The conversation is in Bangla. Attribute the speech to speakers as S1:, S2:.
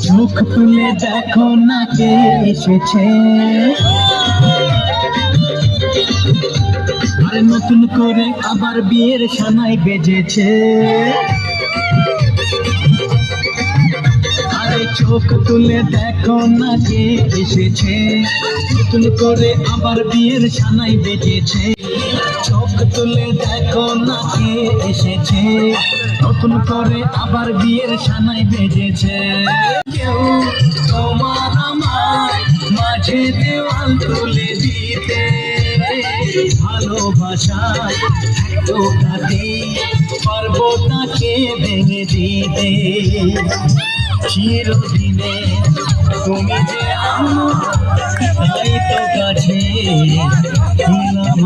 S1: চোখ তুলে দেখো না কে এসেছে, আরে নতুন করে আবার বিয়ের সানাই বেজেছে। আরে চোখ তুলে দেখো না কে এসেছে, নতুন করে আবার বিয়ের সানাই বেজেছে। চোখ তুলে দেখো না কে এসেছে, নতুন করে আবার বিয়ের সানাই বেজেছে। কেউ তোমার আমার মাঝে দেওয়াল তুলে দিতে, ভালোবাসায় তো কাটেই পারবো তাকে ভেঙে দিতে। চিরদিনে তুমি যে আমার, তাই তো কাছে দিলাম।